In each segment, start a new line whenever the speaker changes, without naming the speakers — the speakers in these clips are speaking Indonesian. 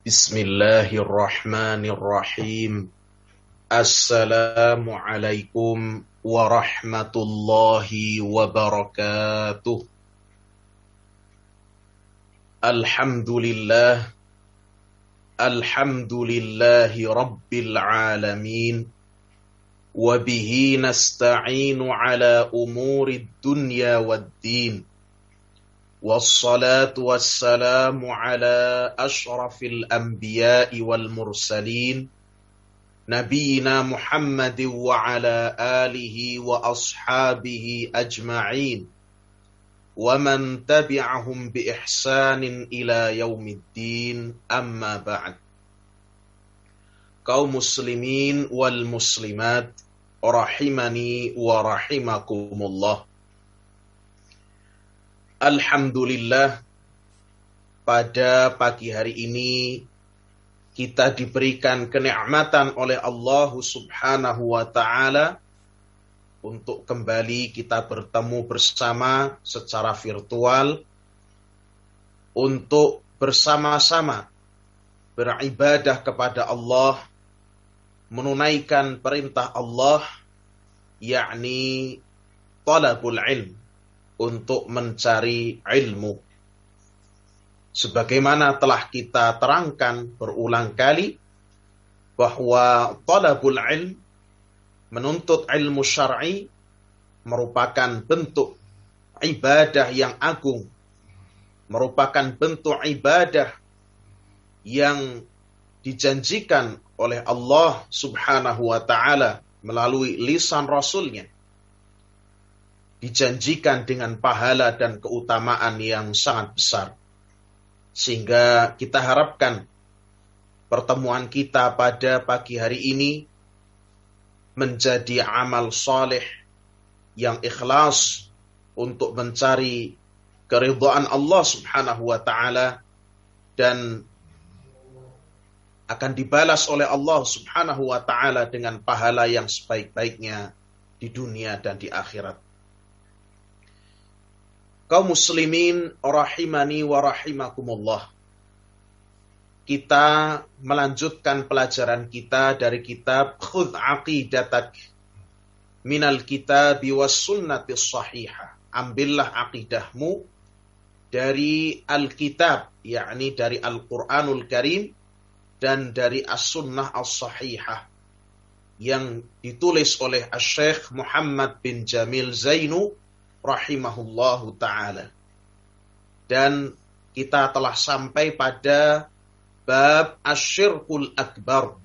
Bismillahirrahmanirrahim. Assalamualaikum warahmatullahi wabarakatuh. Alhamdulillah. Alhamdulillahi rabbil alamin. Wabihi nasta'inu ala umuri dunya waddin. Wassalatu wassalamu ala ashrafil anbiya'i wal mursalin Nabiina Muhammadin wa ala alihi wa ashabihi ajma'in wa man tabi'ahum bi ihsanin ila yaumiddin, amma ba'd. Kaum muslimin wal muslimat rahimani wa rahimakumullah. Alhamdulillah, pada pagi hari ini kita diberikan kenikmatan oleh Allah Subhanahu wa ta'ala untuk kembali kita bertemu bersama secara virtual untuk bersama-sama beribadah kepada Allah, menunaikan perintah Allah, yakni talabul ilm, untuk mencari ilmu. Sebagaimana telah kita terangkan berulang kali, bahwa talabul ilm, menuntut ilmu syar'i, merupakan bentuk ibadah yang agung, merupakan bentuk ibadah yang dijanjikan oleh Allah Subhanahu wa ta'ala melalui lisan Rasulnya, dijanjikan dengan pahala dan keutamaan yang sangat besar. Sehingga kita harapkan pertemuan kita pada pagi hari ini menjadi amal saleh yang ikhlas untuk mencari keridhaan Allah Subhanahu wa ta'ala, dan akan dibalas oleh Allah Subhanahu wa ta'ala dengan pahala yang sebaik-baiknya di dunia dan di akhirat. Kaum muslimin rahimani wa rahimakumullah. Kita melanjutkan pelajaran kita dari kitab Khudh Aqidatak minal kitabi was sunnati sahihah. Ambillah aqidahmu dari Alkitab, yakni dari Al-Quranul Karim, dan dari As-Sunnah As-Sahihah yang ditulis oleh Syekh Muhammad bin Jamil Zainu rahimahullahu ta'ala. Dan kita telah sampai pada bab asyirkul akbar,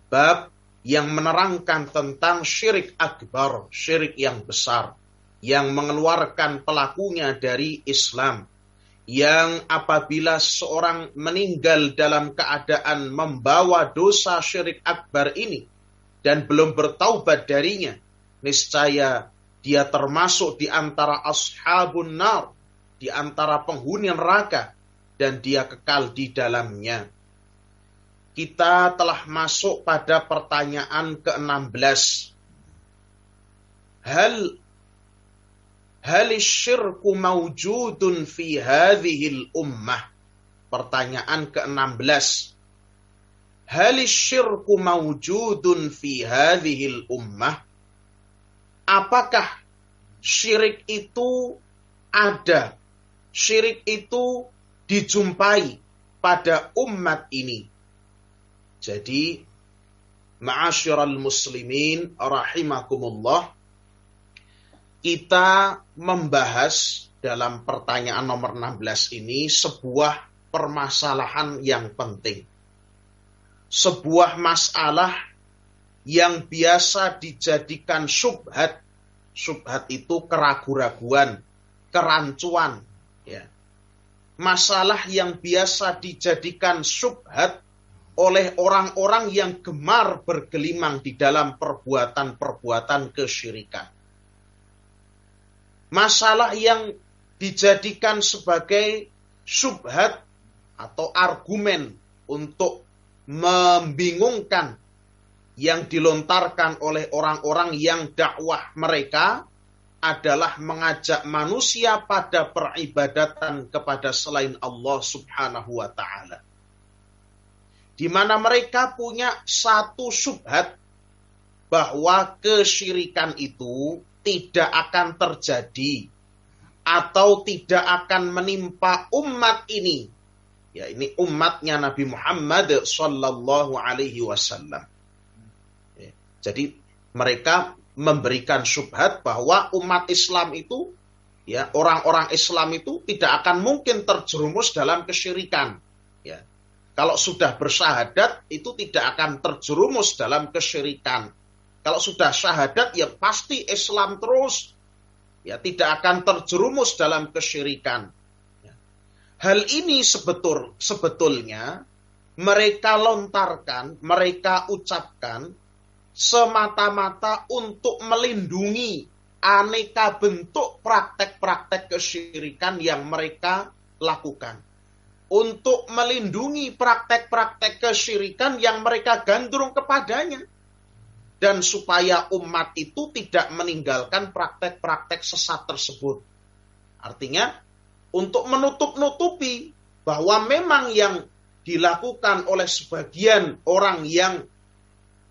bab yang menerangkan tentang syirik akbar, syirik yang besar, yang mengeluarkan pelakunya dari Islam, yang apabila seorang meninggal dalam keadaan membawa dosa syirik akbar ini dan belum bertaubat darinya, niscaya dia termasuk di antara ashabun nar, di antara penghuni neraka, dan dia kekal di dalamnya. Kita telah masuk pada pertanyaan ke-16. Hal syirku mawjudun fi hadhil ummah? Pertanyaan ke-16. Hal syirku mawjudun fi hadhil ummah? Apakah syirik itu ada? Syirik itu dijumpai pada umat ini. Jadi, ma'asyiral muslimin rahimakumullah, kita membahas dalam pertanyaan nomor 16 ini sebuah permasalahan yang penting. Sebuah masalah yang biasa dijadikan syubhat. Syubhat itu keraguan-raguan, kerancuan, ya. Masalah yang biasa dijadikan syubhat oleh orang-orang yang gemar bergelimang di dalam perbuatan-perbuatan kesyirikan. Masalah yang dijadikan sebagai syubhat atau argumen untuk membingungkan, yang dilontarkan oleh orang-orang yang dakwah mereka adalah mengajak manusia pada peribadatan kepada selain Allah Subhanahu wa ta'ala. di mana mereka punya satu syubhat bahwa kesyirikan itu tidak akan terjadi atau tidak akan menimpa umat ini. Ya, ini umatnya Nabi Muhammad sallallahu alaihi wasallam. Ya, jadi mereka memberikan syubhat bahwa umat Islam itu, ya, orang-orang Islam itu tidak akan mungkin terjerumus dalam kesyirikan. Ya. Kalau sudah bersyahadat itu tidak akan terjerumus dalam kesyirikan. Kalau sudah syahadat ya pasti Islam terus. Ya, tidak akan terjerumus dalam kesyirikan. Ya. Hal ini sebetulnya mereka lontarkan, mereka ucapkan semata-mata untuk melindungi aneka bentuk praktek-praktek kesyirikan yang mereka lakukan. Untuk melindungi praktek-praktek kesyirikan yang mereka gandrung kepadanya. Dan supaya umat itu tidak meninggalkan praktek-praktek sesat tersebut. Artinya, untuk menutup-nutupi bahwa memang yang dilakukan oleh sebagian orang yang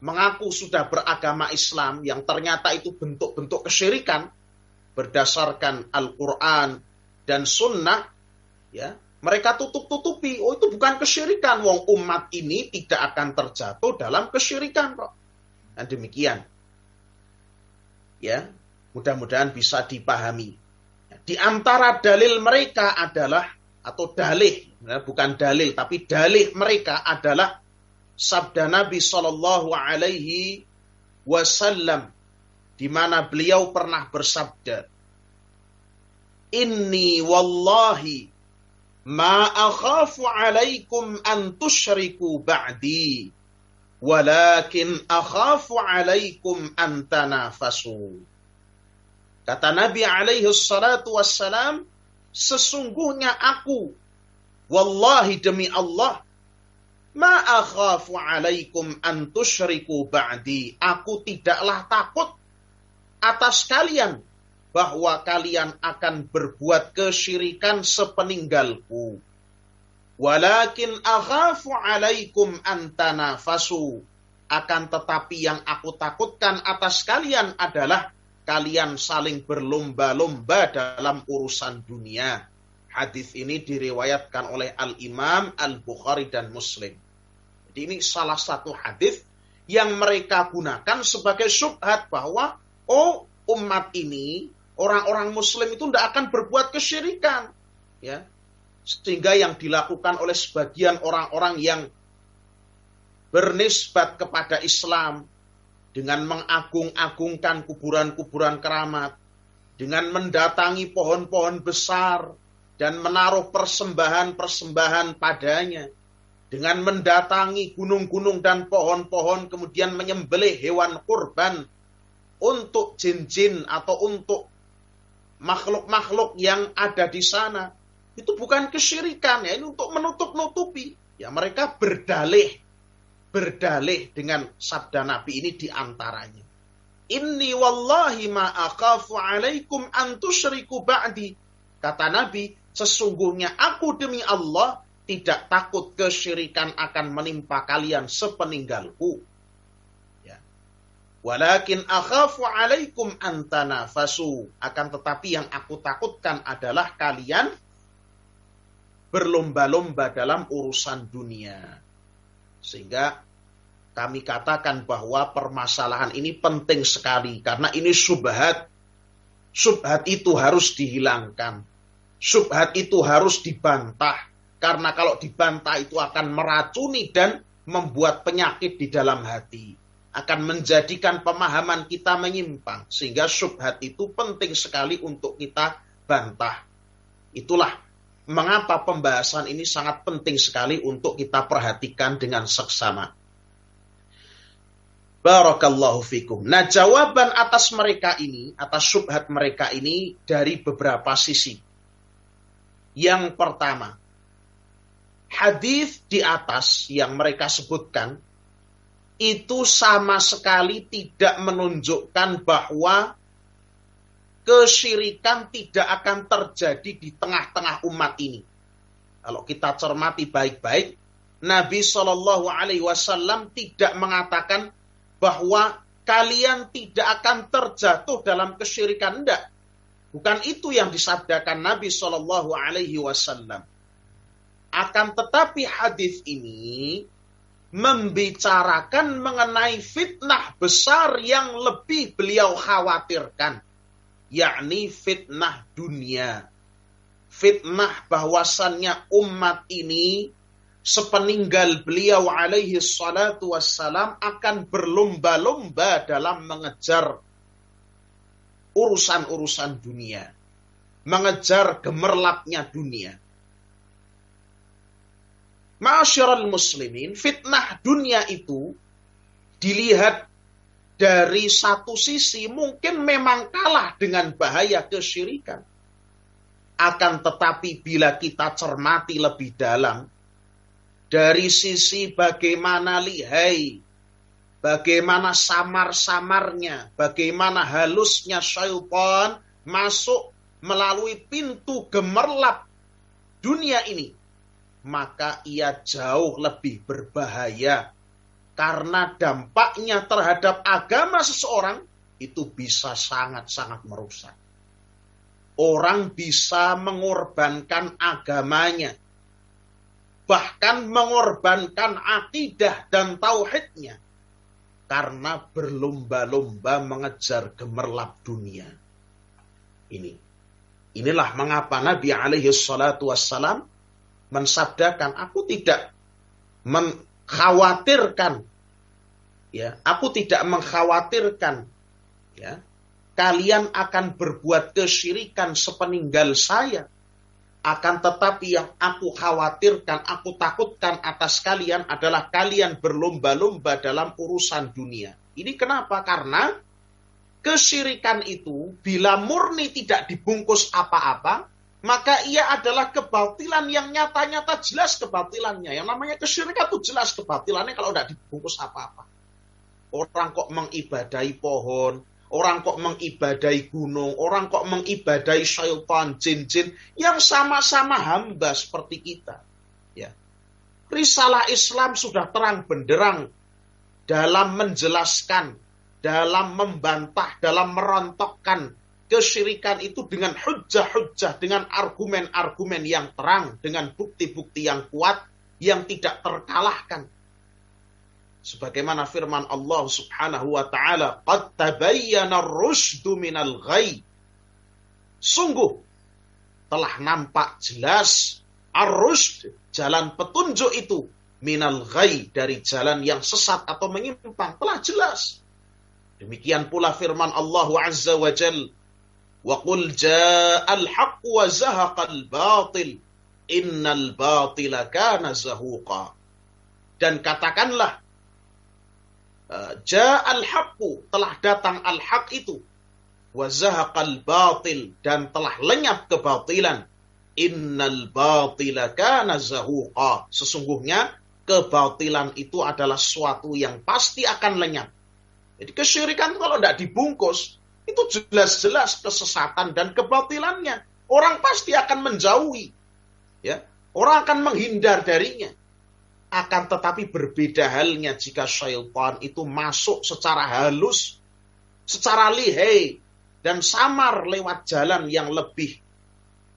mengaku sudah beragama Islam, yang ternyata itu bentuk-bentuk kesyirikan, berdasarkan Al-Quran dan Sunnah, ya, mereka tutup-tutupi, oh itu bukan kesyirikan, wong umat ini tidak akan terjatuh dalam kesyirikan kok. Dan demikian, ya, mudah-mudahan bisa dipahami. Di antara dalil mereka adalah, atau dalih, bukan dalil, tapi dalih mereka adalah sabda Nabi Shallallahu Alaihi Wasallam, di mana beliau pernah bersabda, Inni wallahi ma akhafu alaikum an tusyriku ba'di. Walakin akhafu alaikum an tanafasu. Kata Nabi alaihi salatu wassalam, sesungguhnya aku, wallahi demi Allah, ma akhafu alaikum an tusyriku ba'di. Aku tidaklah takut atas kalian bahwa kalian akan berbuat kesyirikan sepeninggalku. Walakin akhafu alaikum an tanafasu. Akan tetapi yang aku takutkan atas kalian adalah kalian saling berlomba-lomba dalam urusan dunia. Hadis ini diriwayatkan oleh Al-Imam Al-Bukhari dan Muslim. Jadi ini salah satu hadis yang mereka gunakan sebagai syubhat bahwa oh, umat ini, orang-orang Muslim itu tidak akan berbuat kesyirikan. Ya. Sehingga yang dilakukan oleh sebagian orang-orang yang bernisbat kepada Islam dengan mengagung-agungkan kuburan-kuburan keramat, dengan mendatangi pohon-pohon besar dan menaruh persembahan-persembahan padanya, dengan mendatangi gunung-gunung dan pohon-pohon kemudian menyembelih hewan kurban untuk jin-jin atau untuk makhluk-makhluk yang ada di sana. Itu bukan kesyirikan, ya, ini untuk menutup-nutupi. Ya, mereka berdalih dengan sabda Nabi ini diantaranya. Inni wallahi ma akhafu alaikum an tusyriku ba'di. Kata Nabi, sesungguhnya aku demi Allah tidak takut kesyirikan akan menimpa kalian sepeninggalku. Ya. Walakin akhafu alaikum an tanafasu. Akan tetapi yang aku takutkan adalah kalian berlomba-lomba dalam urusan dunia. Sehingga kami katakan bahwa permasalahan ini penting sekali. Karena ini syubhat. Syubhat itu harus dihilangkan. Syubhat itu harus dibantah. Karena kalau dibantah itu akan meracuni dan membuat penyakit di dalam hati. Akan menjadikan pemahaman kita menyimpang. Sehingga syubhat itu penting sekali untuk kita bantah. Itulah mengapa pembahasan ini sangat penting sekali untuk kita perhatikan dengan seksama. Barakallahu fikum. Nah, jawaban atas mereka ini, atas syubhat mereka ini dari beberapa sisi. Yang pertama, hadis di atas yang mereka sebutkan itu sama sekali tidak menunjukkan bahwa kesyirikan tidak akan terjadi di tengah-tengah umat ini. Kalau kita cermati baik-baik, Nabi Shallallahu Alaihi Wasallam tidak mengatakan bahwa kalian tidak akan terjatuh dalam kesyirikan. Tidak. Bukan itu yang disabdakan Nabi Shallallahu Alaihi Wasallam. Akan tetapi hadis ini membicarakan mengenai fitnah besar yang lebih beliau khawatirkan, yakni fitnah dunia. Fitnah bahwasannya umat ini sepeninggal beliau alaihi salatu wassalam akan berlomba-lomba dalam mengejar urusan-urusan dunia, mengejar gemerlapnya dunia. Ma'asyiral muslimin, fitnah dunia itu dilihat dari satu sisi mungkin memang kalah dengan bahaya kesyirikan. Akan tetapi bila kita cermati lebih dalam, dari sisi bagaimana lihai, bagaimana samar-samarnya, bagaimana halusnya syaitan masuk melalui pintu gemerlap dunia ini, maka ia jauh lebih berbahaya. Karena dampaknya terhadap agama seseorang itu bisa sangat-sangat merusak. Orang bisa mengorbankan agamanya, bahkan mengorbankan akidah dan tauhidnya, karena berlomba-lomba mengejar gemerlap dunia. Inilah mengapa Nabi alaihi salatu wassalam mensabdakan, aku tidak mengkhawatirkan, aku tidak mengkhawatirkan, kalian akan berbuat kesyirikan sepeninggal saya. Akan tetapi yang aku khawatirkan, aku takutkan atas kalian adalah kalian berlomba-lomba dalam urusan dunia. Ini kenapa? Karena kesyirikan itu bila murni tidak dibungkus apa-apa, maka ia adalah kebatilan yang nyata-nyata jelas kebatilannya. Yang namanya kesyirikan itu jelas kebatilannya kalau tidak dibungkus apa-apa. Orang kok mengibadahi pohon, orang kok mengibadahi gunung, orang kok mengibadahi syaitan, jin-jin yang sama-sama hamba seperti kita. Risalah Islam sudah terang benderang dalam menjelaskan, dalam membantah, dalam merontokkan kesyirikan itu dengan hujjah-hujjah, dengan argumen-argumen yang terang, dengan bukti-bukti yang kuat, yang tidak terkalahkan. Sebagaimana firman Allah subhanahu wa ta'ala, qad tabayyana ar-rusydu minal ghayy. Sungguh telah nampak jelas ar-rusyd, jalan petunjuk itu, minal ghayy, dari jalan yang sesat atau menyimpang, telah jelas. Demikian pula firman Allah azza wa jalla, wa qul ja'al haqq wa zahaqal batil innal batila kana zahuqa. Dan katakanlah, ja'al haqqu, telah datang al-haq itu, wa zahaqal batil, dan telah lenyap kebatilan. Innal batila kana zahuqa, sesungguhnya kebatilan itu adalah suatu yang pasti akan lenyap. Jadi kesyirikan kalau tidak dibungkus, itu jelas-jelas kesesatan dan kebatilannya. Orang pasti akan menjauhi, orang akan menghindar darinya. Akan tetapi berbeda halnya jika syaitan itu masuk secara halus, secara lihai, dan samar lewat jalan yang lebih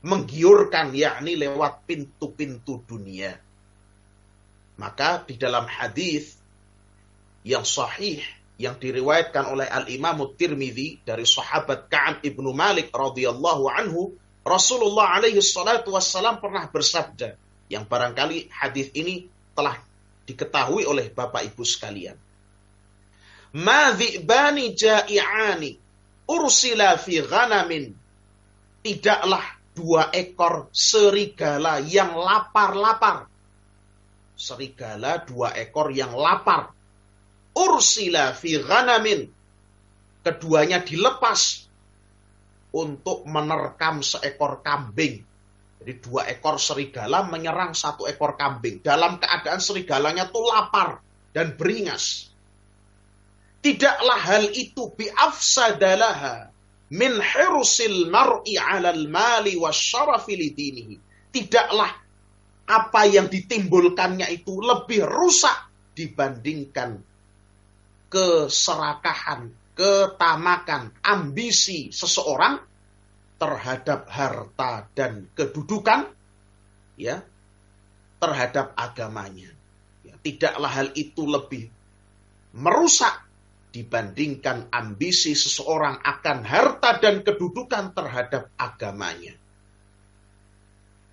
menggiurkan, yakni lewat pintu-pintu dunia. Maka di dalam hadis yang sahih, yang diriwayatkan oleh Al-Imam Tirmidzi dari sahabat Ka'ab ibnu Malik radhiyallahu anhu, Rasulullah alaihi salatu wassalam pernah bersabda, yang barangkali hadis ini telah diketahui oleh Bapak Ibu sekalian. Ma dhi'bani ja'i'ani ursila fi ghanamin. Tidaklah dua ekor serigala yang lapar-lapar. Serigala dua ekor yang lapar. Ursila fi ghanamin. Keduanya dilepas untuk menerkam seekor kambing. Jadi dua ekor serigala menyerang satu ekor kambing. Dalam keadaan serigalanya itu lapar dan beringas. Tidaklah hal itu bi'afsadalaha min hirsil mar'i alal mali wasyarafi lidinihi. Tidaklah apa yang ditimbulkannya itu lebih rusak dibandingkan keserakahan, ketamakan, ambisi seseorang terhadap harta dan kedudukan, ya, terhadap agamanya. Ya, tidaklah hal itu lebih merusak dibandingkan ambisi seseorang akan harta dan kedudukan terhadap agamanya.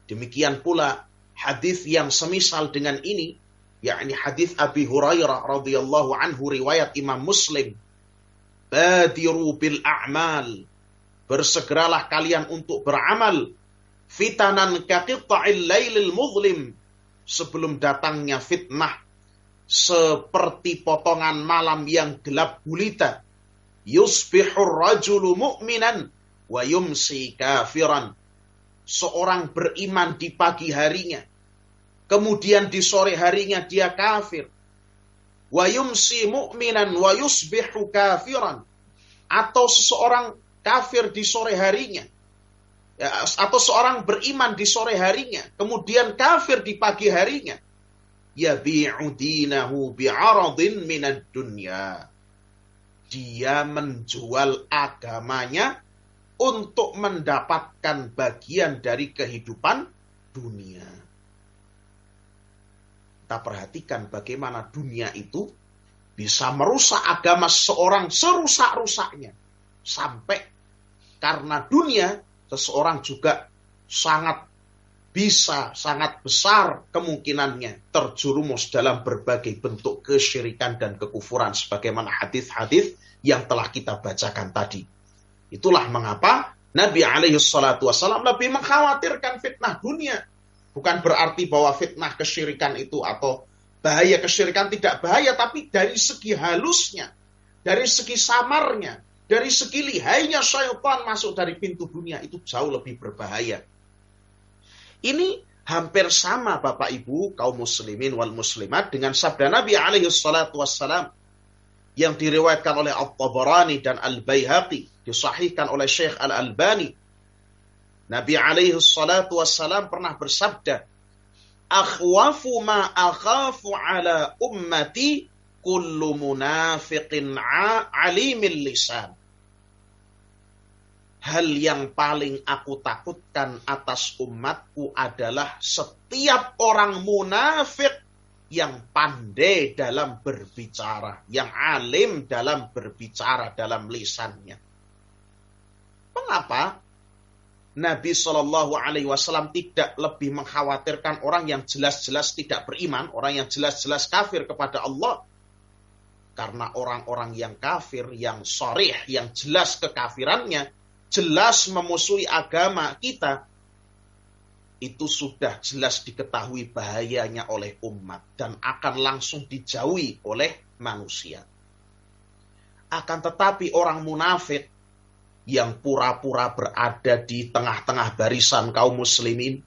Demikian pula hadis yang semisal dengan ini, yakni hadis Abi Hurairah radhiyallahu anhu riwayat Imam Muslim. Badiru bil a'mal, bersegeralah kalian untuk beramal, fitanan kaqita'il lailil muzlim, sebelum datangnya fitnah seperti potongan malam yang gelap gulita. Yusbihur rajulu mu'minan wa yumsi kafiran, seorang beriman di pagi harinya, kemudian di sore harinya dia kafir. Wa yumsi mu'minan wa yusbihu kafiran, atau seseorang kafir di sore harinya, ya, atau seorang beriman di sore harinya, kemudian kafir di pagi harinya. Yabi'u dinahu bi'aradin minad dunya, dia menjual agamanya untuk mendapatkan bagian dari kehidupan dunia. Kita perhatikan bagaimana dunia itu bisa merusak agama seorang serusak-rusaknya. Sampai karena dunia, seseorang juga sangat besar kemungkinannya terjerumus dalam berbagai bentuk kesyirikan dan kekufuran. Sebagaimana hadis-hadis yang telah kita bacakan tadi. Itulah mengapa Nabi SAW lebih mengkhawatirkan fitnah dunia. Bukan berarti bahwa fitnah kesyirikan itu atau bahaya kesyirikan tidak bahaya, tapi dari segi halusnya, dari segi samarnya, dari segi lihainya syaitan masuk dari pintu dunia, itu jauh lebih berbahaya. Ini hampir sama Bapak Ibu kaum muslimin wal muslimat dengan sabda Nabi SAW yang diriwayatkan oleh At-Tabarani dan Al-Baihaqi, disahihkan oleh Syekh Al-Albani. Nabi SAW pernah bersabda, akhwafu ma akhafu ala ummati kullu munafiqin alimil lisan. Hal yang paling aku takutkan atas umatku adalah setiap orang munafik yang pandai dalam berbicara, yang alim dalam berbicara dalam lisannya. Mengapa Nabi SAW tidak lebih mengkhawatirkan orang yang jelas-jelas tidak beriman, orang yang jelas-jelas kafir kepada Allah? Karena orang-orang yang kafir, yang sharih, yang jelas kekafirannya, jelas memusuhi agama kita, itu sudah jelas diketahui bahayanya oleh umat dan akan langsung dijauhi oleh manusia. Akan tetapi orang munafik yang pura-pura berada di tengah-tengah barisan kaum muslimin,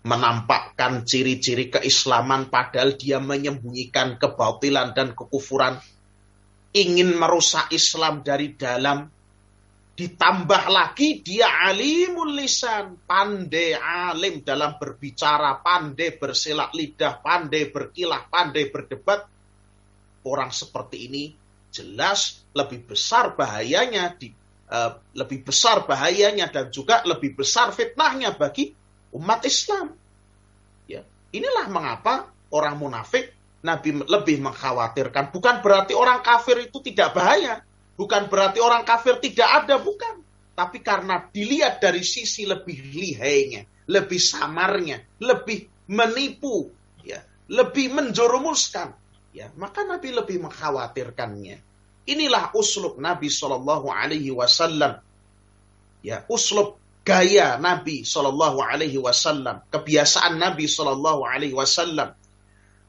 menampakkan ciri-ciri keislaman padahal dia menyembunyikan kebatilan dan kekufuran, ingin merusak Islam dari dalam. Ditambah lagi dia alimul lisan, pandai alim dalam berbicara, pandai bersilat lidah, pandai berkilah, pandai berdebat. Orang seperti ini jelas lebih besar bahayanya, dan juga lebih besar fitnahnya bagi umat Islam. Ya, inilah mengapa orang munafik Nabi lebih mengkhawatirkan. Bukan berarti orang kafir itu tidak bahaya. Bukan berarti orang kafir tidak ada, bukan. Tapi karena dilihat dari sisi lebih lihainya, lebih samarnya, lebih menipu, ya, lebih menjerumuskan, ya, maka Nabi lebih mengkhawatirkannya. Inilah uslub Nabi SAW. Ya, uslub gaya Nabi SAW, kebiasaan Nabi SAW.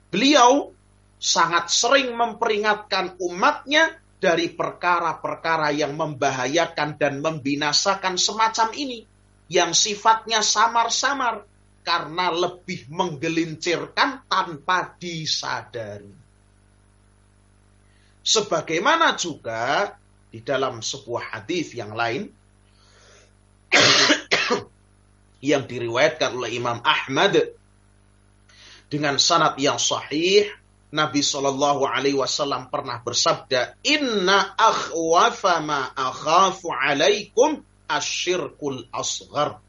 Beliau sangat sering memperingatkan umatnya dari perkara-perkara yang membahayakan dan membinasakan semacam ini, yang sifatnya samar-samar, karena lebih menggelincirkan tanpa disadari. Sebagaimana juga di dalam sebuah hadis yang lain, yang diriwayatkan oleh Imam Ahmad dengan sanad yang sahih, Nabi Shallallahu Alaihi Wasallam pernah bersabda, Inna akhwafa ma akhafu alaikum asyirkul asghar.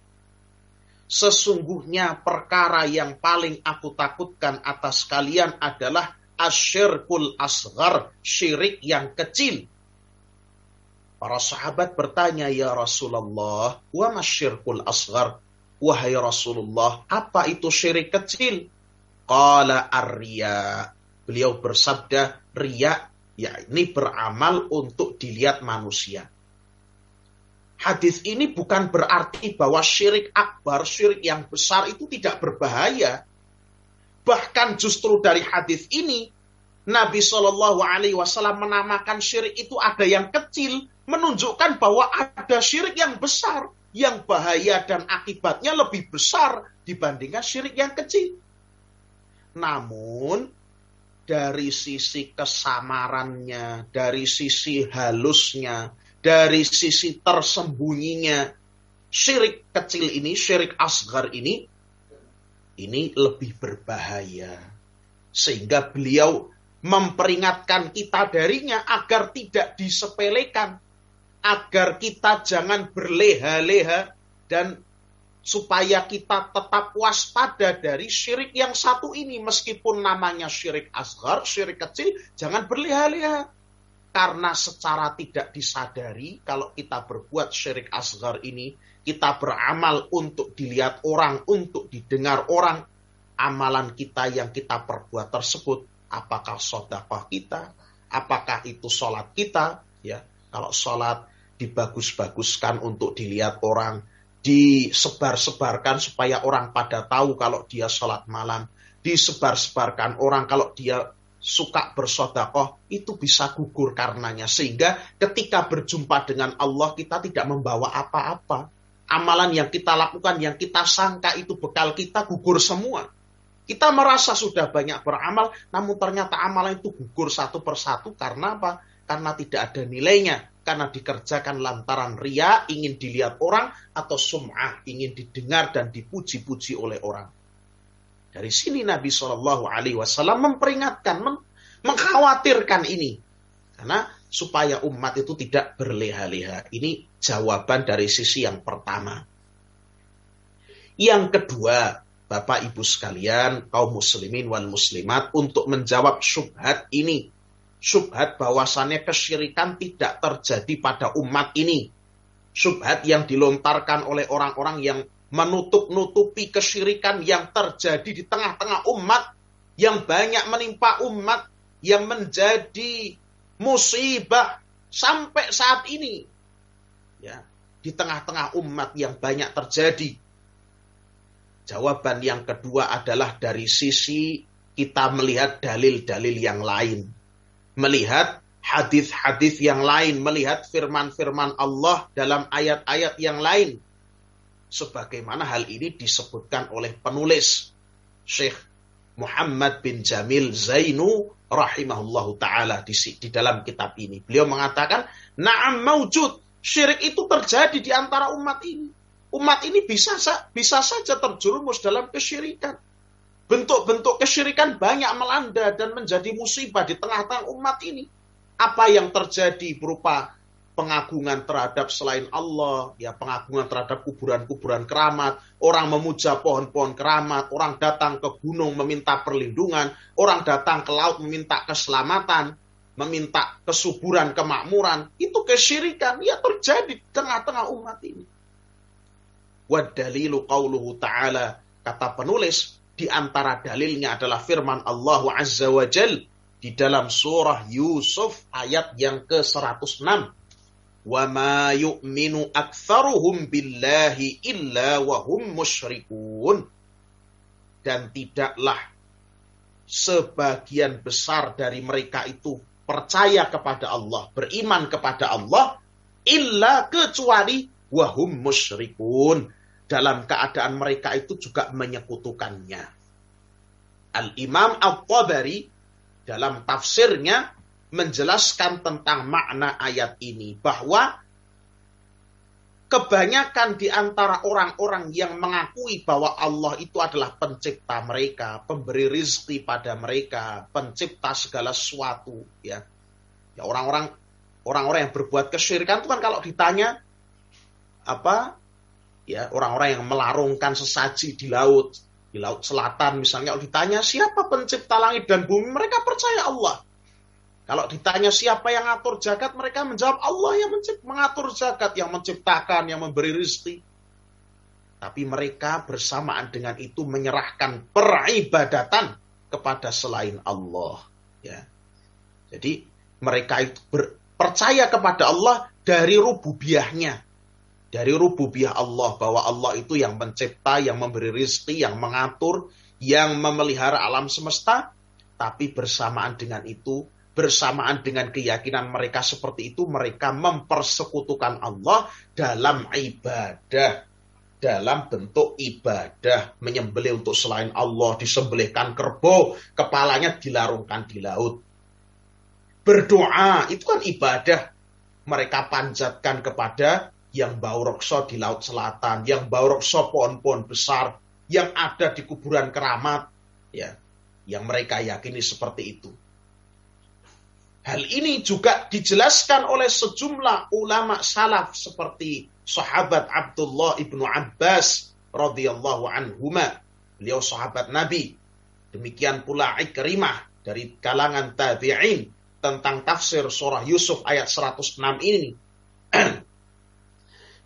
Sesungguhnya perkara yang paling aku takutkan atas kalian adalah asyirkul asghar, syirik yang kecil. Para sahabat bertanya, ya Rasulullah, wa masyirkul asghar? Wahai Rasulullah, apa itu syirik kecil? Qala ar-riya. Beliau bersabda, riya, yakni beramal untuk dilihat manusia. Hadis ini bukan berarti bahwa syirik akbar, syirik yang besar itu tidak berbahaya. Bahkan justru dari hadis ini, Nabi Shallallahu Alaihi Wasallam menamakan syirik itu ada yang kecil, menunjukkan bahwa ada syirik yang besar, yang bahaya dan akibatnya lebih besar dibandingkan syirik yang kecil. Namun, dari sisi kesamarannya, dari sisi halusnya, dari sisi tersembunyinya, syirik kecil ini, syirik asghar ini lebih berbahaya. Sehingga beliau memperingatkan kita darinya agar tidak disepelekan, agar kita jangan berleha-leha, dan supaya kita tetap waspada dari syirik yang satu ini. Meskipun namanya syirik asghar, syirik kecil, jangan berleha-leha. Karena secara tidak disadari, kalau kita berbuat syirik asghar ini, kita beramal untuk dilihat orang, untuk didengar orang, amalan kita yang kita perbuat tersebut, apakah sedekah kita, apakah itu sholat kita, ya. Kalau sholat dibagus-baguskan untuk dilihat orang, disebar-sebarkan supaya orang pada tahu kalau dia sholat malam, disebar-sebarkan orang kalau dia suka bersedekah, itu bisa gugur karenanya. Sehingga ketika berjumpa dengan Allah, kita tidak membawa apa-apa. Amalan yang kita lakukan, yang kita sangka itu bekal kita, gugur semua. Kita merasa sudah banyak beramal, namun ternyata amalan itu gugur satu persatu. Karena apa? Karena tidak ada nilainya. Karena dikerjakan lantaran riya, ingin dilihat orang, atau sum'ah, ingin didengar dan dipuji-puji oleh orang. Dari sini Nabi SAW memperingatkan, mengkhawatirkan ini. Karena supaya umat itu tidak berleha-leha. Ini jawaban dari sisi yang pertama. Yang kedua, Bapak Ibu sekalian, kaum muslimin wal muslimat, untuk menjawab syubhat ini. Syubhat bahwasannya kesyirikan tidak terjadi pada umat ini. Syubhat yang dilontarkan oleh orang-orang yang menutup-nutupi kesyirikan yang terjadi di tengah-tengah umat, yang banyak menimpa umat, yang menjadi musibah sampai saat ini. Ya, di tengah-tengah umat yang banyak terjadi. Jawaban yang kedua adalah dari sisi kita melihat dalil-dalil yang lain. Melihat hadis-hadis yang lain, melihat firman-firman Allah dalam ayat-ayat yang lain. Sebagaimana hal ini disebutkan oleh penulis Syekh Muhammad bin Jamil Zainu rahimahullahu ta'ala di dalam kitab ini. Beliau mengatakan, na'am maujud, syirik itu terjadi di antara umat ini. Umat ini bisa saja terjerumus dalam kesyirikan. Bentuk-bentuk kesyirikan banyak melanda dan menjadi musibah di tengah-tengah umat ini. Apa yang terjadi berupa pengagungan terhadap selain Allah, ya, pengagungan terhadap kuburan-kuburan keramat, orang memuja pohon-pohon keramat, orang datang ke gunung meminta perlindungan, orang datang ke laut meminta keselamatan, meminta kesuburan, kemakmuran, itu kesyirikan, ya, terjadi di tengah-tengah umat ini. Wadalilu qauluhu ta'ala, kata penulis, di antara dalilnya adalah firman Allah Azza wa Jal di dalam surah Yusuf ayat yang ke-106. Wa ma yu'minu aktsaruhum billahi illa wa hum musyrikun. Dan tidaklah sebagian besar dari mereka itu percaya kepada Allah, beriman kepada Allah, illa kecuali wa hum musyrikun. Dalam keadaan mereka itu juga menyekutukannya. Al-Imam At-Tabari dalam tafsirnya menjelaskan tentang makna ayat ini, bahwa kebanyakan di antara orang-orang yang mengakui bahwa Allah itu adalah pencipta mereka, pemberi rizki pada mereka, pencipta segala sesuatu, ya. Ya orang-orang yang berbuat kesyirikan itu kan kalau ditanya apa, ya orang-orang yang melarungkan sesaji di laut selatan misalnya, kalau ditanya siapa pencipta langit dan bumi, mereka percaya Allah. Kalau ditanya siapa yang ngatur jagat, mereka menjawab Allah yang mengatur jagat, yang menciptakan, yang memberi rezeki. Tapi mereka bersamaan dengan itu menyerahkan peribadatan kepada selain Allah. Ya. Jadi mereka itu percaya kepada Allah dari rububiyahnya. Dari rububiyah Allah, bahwa Allah itu yang mencipta, yang memberi rezeki, yang mengatur, yang memelihara alam semesta. Tapi bersamaan dengan itu, bersamaan dengan keyakinan mereka seperti itu, mereka mempersekutukan Allah dalam ibadah, dalam bentuk ibadah, menyembelih untuk selain Allah, disembelihkan kerbau, kepalanya dilarungkan di laut. Berdoa, itu kan ibadah, mereka panjatkan kepada yang bau reksa di laut selatan, yang bau reksa pohon-pohon besar, yang ada di kuburan keramat, ya, yang mereka yakini seperti itu. Hal ini juga dijelaskan oleh sejumlah ulama salaf seperti sahabat Abdullah ibnu Abbas radhiyallahu anhuma, beliau sahabat Nabi. Demikian pula Ikrimah dari kalangan tabi'in tentang tafsir surah Yusuf ayat 106 ini.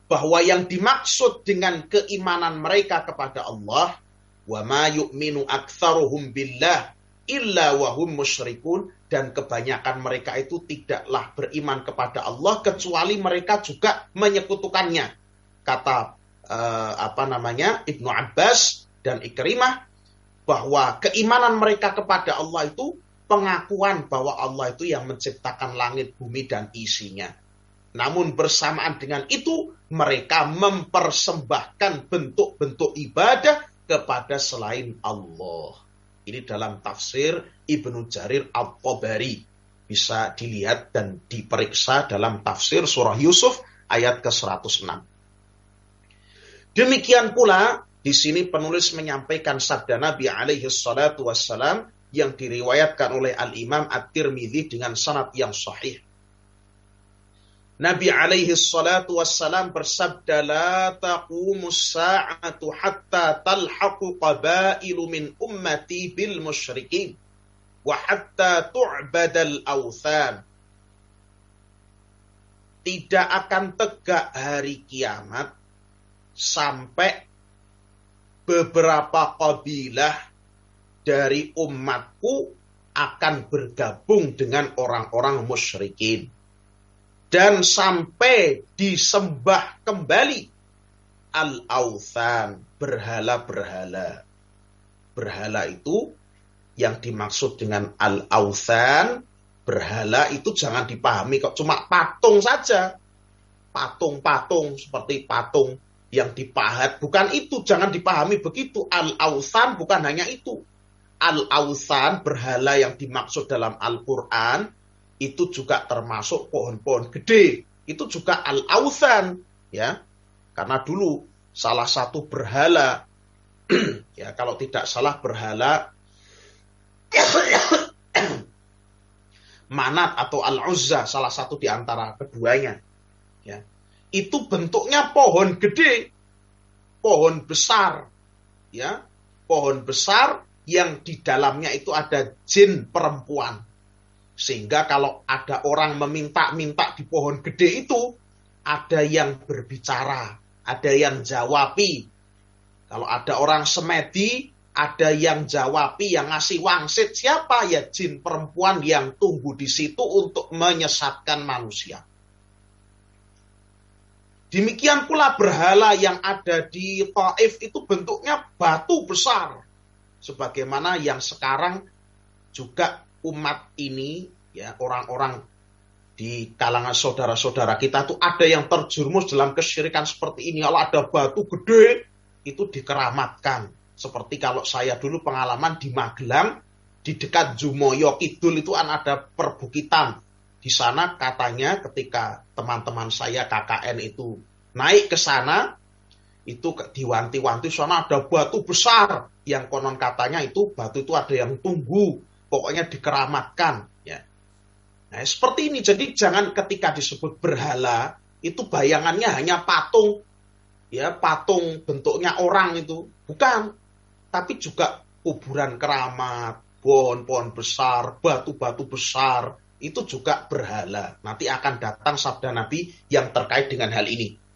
Bahwa yang dimaksud dengan keimanan mereka kepada Allah, wa ma yu'minu aktsaruhum billah illa wa hum musyrikun, dan kebanyakan mereka itu tidaklah beriman kepada Allah kecuali mereka juga menyekutukannya. Kata Ibnu Abbas dan Ikrimah, bahwa keimanan mereka kepada Allah itu pengakuan bahwa Allah itu yang menciptakan langit, bumi, dan isinya. Namun bersamaan dengan itu, mereka mempersembahkan bentuk-bentuk ibadah kepada selain Allah. Ini dalam tafsir Ibnu Jarir At-Tabari. Bisa dilihat dan diperiksa dalam tafsir surah Yusuf ayat ke-106. Demikian pula, di sini penulis menyampaikan sabda Nabi alaihi salatu wassalam yang diriwayatkan oleh Al-Imam At-Tirmidzi dengan sanad yang sahih. Nabi alaihi salatu wassalam bersabda, la taqumus sa'atu hatta talhaqu qabailu min ummati bil musyrikin wa hatta tu'badal awthan. Tidak akan tegak hari kiamat sampai beberapa kabilah dari umatku akan bergabung dengan orang-orang musyrikin. Dan sampai disembah kembali al-awthan, berhala-berhala. Berhala itu yang dimaksud dengan al-awthan, berhala itu jangan dipahami kok cuma patung saja. Patung-patung seperti patung yang dipahat. Bukan itu, jangan dipahami begitu. Al-awthan bukan hanya itu. Al-awthan, berhala yang dimaksud dalam Al-Quran, itu juga termasuk pohon-pohon gede. Itu juga al-awthan, ya. Karena dulu salah satu berhala, ya kalau tidak salah berhala Manat atau Al-Uzza, salah satu di antara keduanya, ya. Itu bentuknya pohon gede, pohon besar, ya. Pohon besar yang di dalamnya itu ada jin perempuan. Sehingga kalau ada orang meminta-minta di pohon gede itu, ada yang berbicara, ada yang jawabi. Kalau ada orang semedi, ada yang jawabi, yang ngasih wangsit. Siapa? Ya jin perempuan yang tumbuh di situ untuk menyesatkan manusia. Demikian pula berhala yang ada di Taif itu bentuknya batu besar. Sebagaimana yang sekarang juga umat ini, ya orang-orang di kalangan saudara-saudara kita tuh ada yang terjerumus dalam kesyirikan seperti ini. Kalau ada batu gede, itu dikeramatkan. Seperti kalau saya dulu pengalaman di Magelang, di dekat Jumoyo Kidul itu kan ada perbukitan. Di sana katanya ketika teman-teman saya KKN itu Naik ke sana, itu diwanti-wanti, sana ada batu besar yang konon katanya itu batu itu ada yang tunggu, pokoknya dikeramatkan. Ya. Nah, seperti ini. Jadi jangan ketika disebut berhala itu bayangannya hanya patung, ya patung bentuknya orang itu, bukan. Tapi juga kuburan keramat, pohon-pohon besar, batu-batu besar, itu juga berhala. Nanti akan datang sabda Nabi yang terkait dengan hal ini.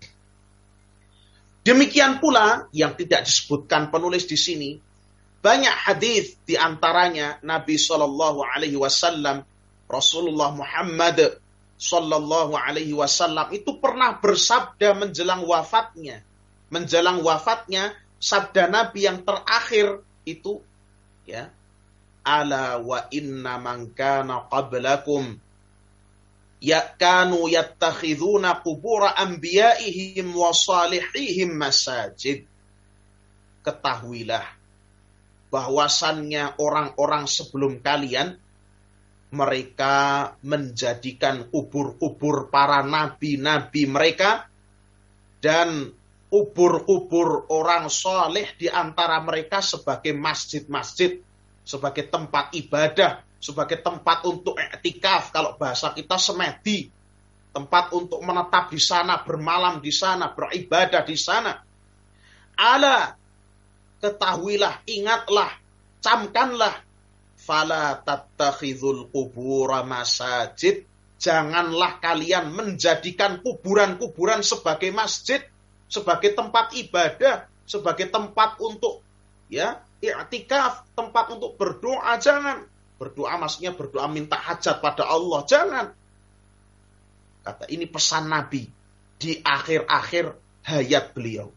Demikian pula yang tidak disebutkan penulis di sini, banyak hadis di antaranya Nabi Shallallahu Alaihi Wasallam, Rasulullah Muhammad Shallallahu Alaihi Wasallam itu pernah bersabda menjelang wafatnya. Menjelang wafatnya, sabda Nabi yang terakhir itu, ya, ala wa inna man kana qablakum ya kanu yattakhiduna qubura anbiya'ihim wa salihihim masajid. Ketahuilah bahwasannya orang-orang sebelum kalian mereka menjadikan kubur-kubur para nabi-nabi mereka dan kubur-kubur orang soleh di antara mereka sebagai masjid-masjid, sebagai tempat ibadah, sebagai tempat untuk i'tikaf, kalau bahasa kita semedi, tempat untuk menetap di sana, bermalam di sana, beribadah di sana. Ala, ketahuilah, ingatlah, camkanlah, fala tattakhidhul qubura masajid, janganlah kalian menjadikan kuburan-kuburan sebagai masjid, sebagai tempat ibadah, sebagai tempat untuk, ya, i'tikaf, tempat untuk berdoa. Jangan. Berdoa maksudnya berdoa minta hajat pada Allah. Jangan. Kata ini pesan Nabi di akhir-akhir hayat beliau.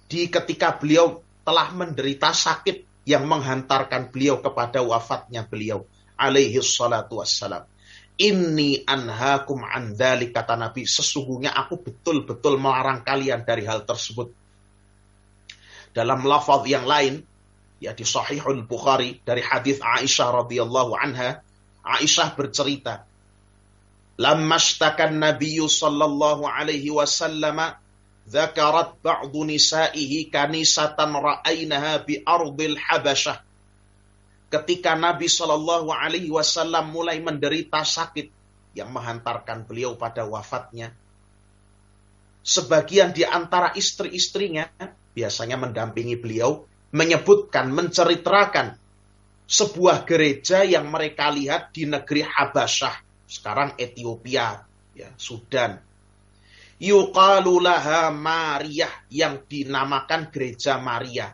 Di ketika beliau telah menderita sakit yang menghantarkan beliau kepada wafatnya beliau. Alaihi salatu wassalam. Inni anhaakum an dzalik, kata Nabi, sesungguhnya aku betul-betul melarang kalian dari hal tersebut. Dalam lafaz yang lain, ya di Sahihul Bukhari dari hadis Aisyah radhiyallahu anha, Aisyah bercerita, "Lamma ishtakan Nabiyyu sallallahu alaihi wasallam, dzakarat ba'du nisa'ihi kanisatan ra'ainaha bi ardil Habasyah." Ketika Nabi sallallahu alaihi wasallam mulai menderita sakit yang menghantarkan beliau pada wafatnya, sebagian di antara istri-istrinya biasanya mendampingi beliau menyebutkan, menceritakan sebuah gereja yang mereka lihat di negeri Habasyah, sekarang Ethiopia, ya, Sudan. Yuqalu laha Maryah, yang dinamakan gereja Maria.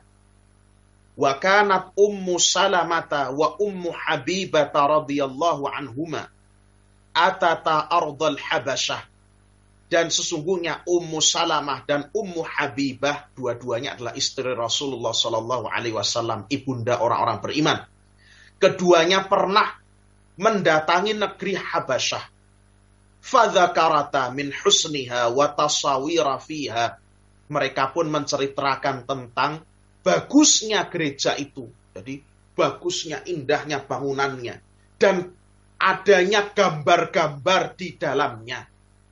Wa kanat Ummu Salamata wa Ummu Habibah radhiyallahu anhuma atata ardal Habasyah. Dan sesungguhnya Ummu Salamah dan Ummu Habibah, dua-duanya adalah istri Rasulullah Sallallahu Alaihi Wasallam, ibunda orang-orang beriman. Keduanya pernah mendatangi negeri Habasyah. Fadzakarata min husniha wa tasawira fiha. Mereka pun menceritakan tentang bagusnya gereja itu. Jadi bagusnya, indahnya bangunannya, dan adanya gambar-gambar di dalamnya.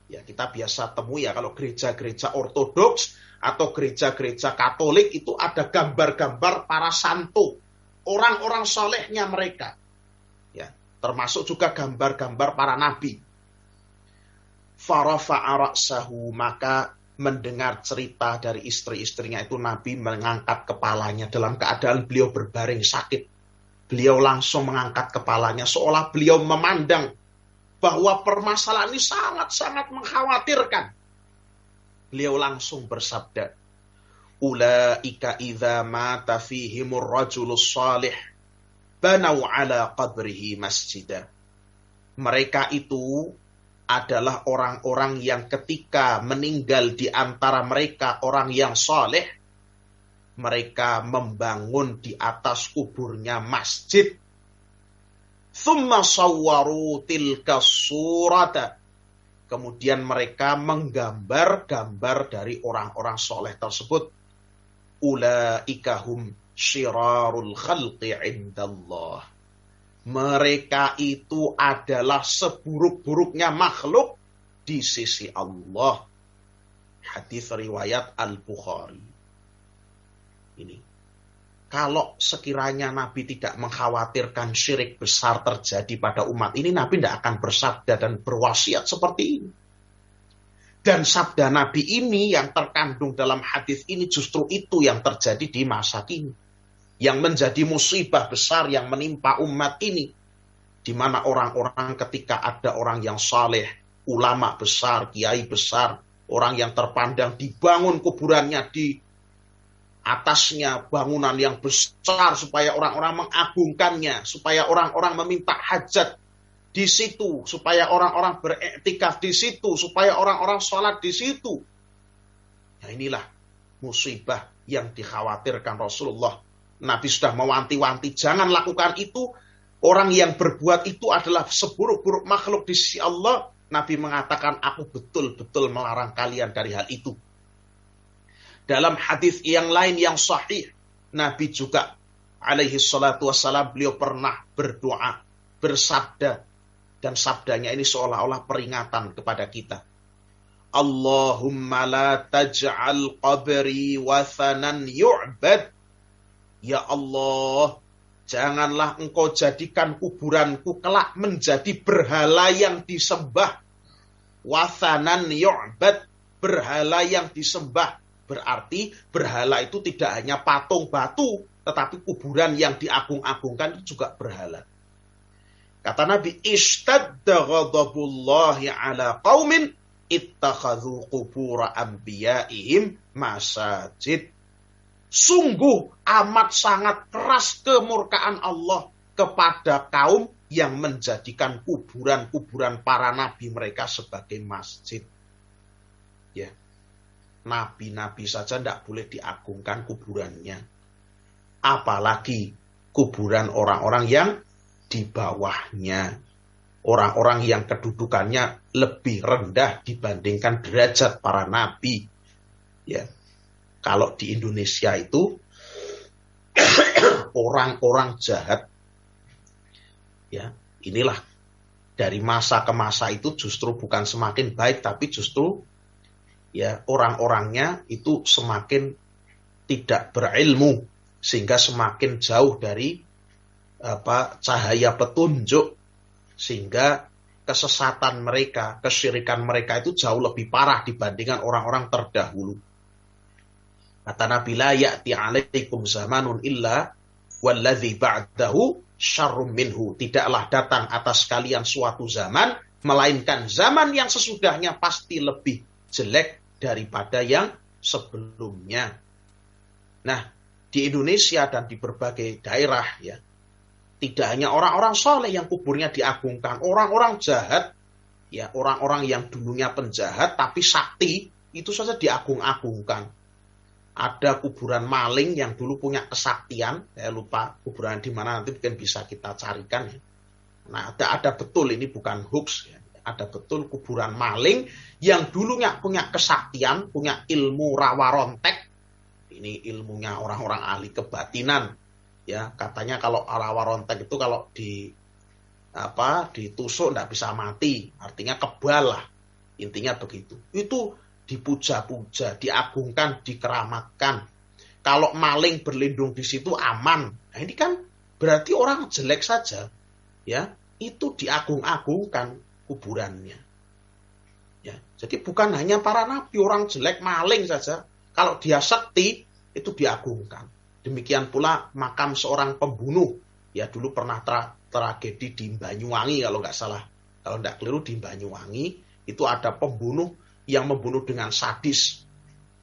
Ya, kita biasa temui ya kalau gereja-gereja ortodoks atau gereja-gereja Katolik itu ada gambar-gambar para santo, orang-orang solehnya mereka. Ya, termasuk juga gambar-gambar para nabi. Farafa'a ra'sahu, maka mendengar cerita dari istri-istrinya itu, Nabi mengangkat kepalanya dalam keadaan beliau berbaring sakit. Beliau langsung mengangkat kepalanya seolah beliau memandang bahwa permasalahan ini sangat-sangat mengkhawatirkan. Beliau langsung bersabda, "Ulaika idza mata fihimur rajulus salih banau ala qabrihi masjidah." Mereka itu adalah orang-orang yang ketika meninggal di antara mereka orang yang saleh, mereka membangun di atas kuburnya masjid. Thumma sawwaru tilka surata. Kemudian mereka menggambar-gambar dari orang-orang soleh tersebut. Ulaika hum syirarul khalqi indallah. Mereka itu adalah seburuk-buruknya makhluk di sisi Allah. Hadis riwayat Al-Bukhari. Ini. Kalau sekiranya Nabi tidak mengkhawatirkan syirik besar terjadi pada umat ini, Nabi tidak akan bersabda dan berwasiat seperti ini. Dan sabda Nabi ini yang terkandung dalam hadis ini justru itu yang terjadi di masa kini. Yang menjadi musibah besar yang menimpa umat ini. Di mana orang-orang ketika ada orang yang saleh, ulama besar, kiai besar, orang yang terpandang dibangun kuburannya di atasnya bangunan yang besar supaya orang-orang mengagungkannya, supaya orang-orang meminta hajat di situ, supaya orang-orang beriktikaf di situ, supaya orang-orang sholat di situ. Nah, inilah musibah yang dikhawatirkan Rasulullah. Nabi sudah mewanti-wanti, jangan lakukan itu. Orang yang berbuat itu adalah seburuk-buruk makhluk di sisi Allah. Nabi mengatakan, aku betul-betul melarang kalian dari hal itu. Dalam hadis yang lain yang sahih, Nabi juga alaihi salatu wassalam, beliau pernah berdoa, bersabda, dan sabdanya ini seolah-olah peringatan kepada kita. Allahumma la taj'al qabri wathanan yu'bad. Ya Allah, janganlah engkau jadikan kuburanku kelak menjadi berhala yang disembah. Wathanan yu'bad, berhala yang disembah. Berarti berhala itu tidak hanya patung batu, tetapi kuburan yang diagung-agungkan itu juga berhala. Kata Nabi, ishtadda ghadabullahi ala qaumin ittakhadhu qubura anbiya'ihim masajid. Sungguh amat sangat keras kemurkaan Allah kepada kaum yang menjadikan kuburan-kuburan para nabi mereka sebagai masjid. Ya. Nabi-nabi saja tidak boleh diagungkan kuburannya. Apalagi kuburan orang-orang yang di bawahnya. Orang-orang yang kedudukannya lebih rendah dibandingkan derajat para nabi. Ya. Kalau di Indonesia itu orang-orang jahat, ya inilah dari masa ke masa itu justru bukan semakin baik, tapi justru ya orang-orangnya itu semakin tidak berilmu sehingga semakin jauh dari cahaya petunjuk, sehingga kesesatan mereka, kesyirikan mereka itu jauh lebih parah dibandingkan orang-orang terdahulu. Kata Nabi, la ya'ti 'alaikum zamanun illa walladzi ba'dahu syarrum minhu. Tidaklah datang atas kalian suatu zaman, melainkan zaman yang sesudahnya pasti lebih jelek daripada yang sebelumnya. Nah, di Indonesia dan di berbagai daerah ya, tidak hanya orang-orang soleh yang kuburnya diagungkan, orang-orang jahat, ya orang-orang yang dulunya penjahat tapi sakti itu saja diagung-agungkan. Ada kuburan maling yang dulu punya kesaktian, saya lupa kuburan di mana, nanti mungkin bisa kita carikan ya. Nah, ada betul, ini bukan hoax ya. Ada betul kuburan maling yang dulunya punya kesaktian, punya ilmu rawa rontek. Ini ilmunya orang-orang ahli kebatinan. Ya, katanya kalau rawa rontek itu kalau ditusuk tidak bisa mati, artinya kebal lah. Intinya begitu. Itu dipuja-puja, diagungkan, dikeramatkan. Kalau maling berlindung di situ aman. Nah, ini kan berarti orang jelek saja. Ya, itu diagung-agungkan kuburannya. Ya, jadi bukan hanya para nabi, orang jelek maling saja. Kalau dia sakti, itu diagungkan. Demikian pula makam seorang pembunuh. Ya, dulu pernah tragedi di Banyuwangi kalau nggak salah. Kalau nggak keliru di Banyuwangi, itu ada pembunuh yang membunuh dengan sadis.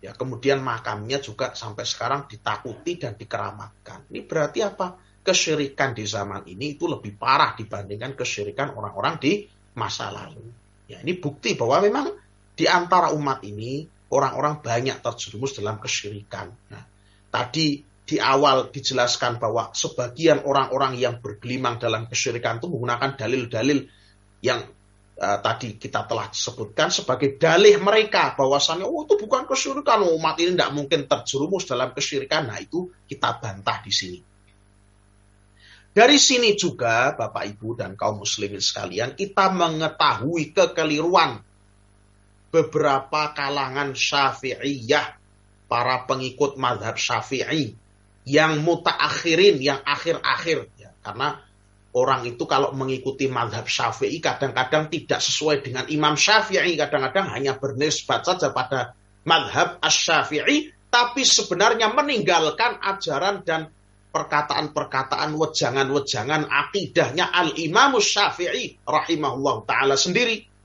Ya, kemudian makamnya juga sampai sekarang ditakuti dan dikeramatkan. Ini berarti apa? Kesyirikan di zaman ini itu lebih parah dibandingkan kesyirikan orang-orang di masa lalu. Ya, ini bukti bahwa memang di antara umat ini orang-orang banyak terjerumus dalam kesyirikan. Nah, tadi di awal dijelaskan bahwa sebagian orang-orang yang bergelimang dalam kesyirikan itu menggunakan dalil-dalil yang tadi kita telah sebutkan sebagai dalih mereka bahwasannya itu bukan kesyirikan, umat ini tidak mungkin terjerumus dalam kesyirikan. Nah, itu kita bantah di sini. Dari sini juga Bapak Ibu dan kaum muslimin sekalian, kita mengetahui kekeliruan beberapa kalangan Syafi'iyah, para pengikut mazhab Syafi'i yang mutaakhirin, yang akhir-akhir, ya, karena orang itu kalau mengikuti mazhab Syafi'i kadang-kadang tidak sesuai dengan Imam Syafi'i, kadang-kadang hanya bernisbat saja pada mazhab Asy-Syafi'i, tapi sebenarnya meninggalkan ajaran dan perkataan-perkataan, wejangan-wejangan akidahnya Al-Imam Syafi'i rahimahullah ta'ala sendiri.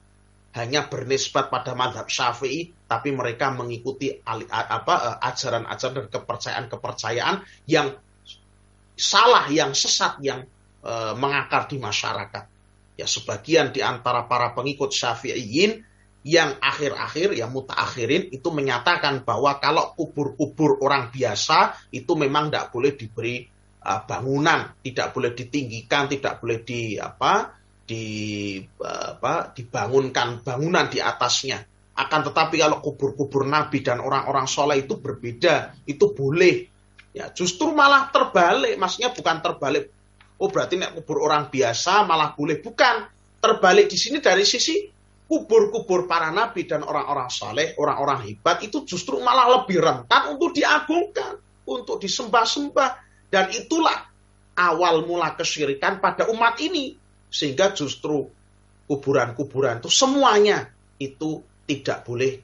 Hanya bernisbat pada mazhab Syafi'i, tapi mereka mengikuti ajaran-ajaran dan kepercayaan-kepercayaan yang salah, yang sesat, yang mengakar di masyarakat. Ya, sebagian di antara para pengikut Syafi'iyin yang akhir-akhir, yang mutaakhirin, itu menyatakan bahwa kalau kubur-kubur orang biasa itu memang tidak boleh diberi bangunan, tidak boleh ditinggikan, tidak boleh dibangunkan bangunan di atasnya. Akan tetapi kalau kubur-kubur Nabi dan orang-orang soleh itu berbeda, itu boleh. Ya, justru malah terbalik, maksudnya bukan terbalik. Oh, berarti nek kubur orang biasa malah boleh. Bukan. Terbalik di sini dari sisi kubur-kubur para nabi dan orang-orang saleh, orang-orang hebat itu justru malah lebih rentan untuk diagungkan, untuk disembah-sembah. Dan itulah awal mula kesyirikan pada umat ini. Sehingga justru kuburan-kuburan itu semuanya itu tidak boleh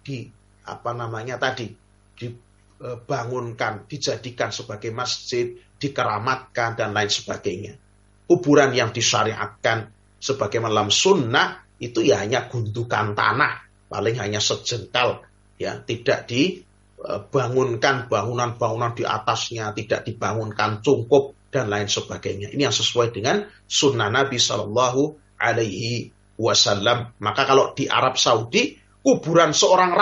dibangunkan, dijadikan sebagai masjid, dikeramatkan dan lain sebagainya. Kuburan yang disyariatkan sebagaimana dalam sunnah itu ya hanya gundukan tanah, paling hanya sejengkal, ya, tidak dibangunkan bangunan-bangunan di atasnya, tidak dibangunkan cungkup dan lain sebagainya. Ini yang sesuai dengan sunnah Nabi Shallallahu Alaihi Wasallam. Maka kalau di Arab Saudi kuburan seorang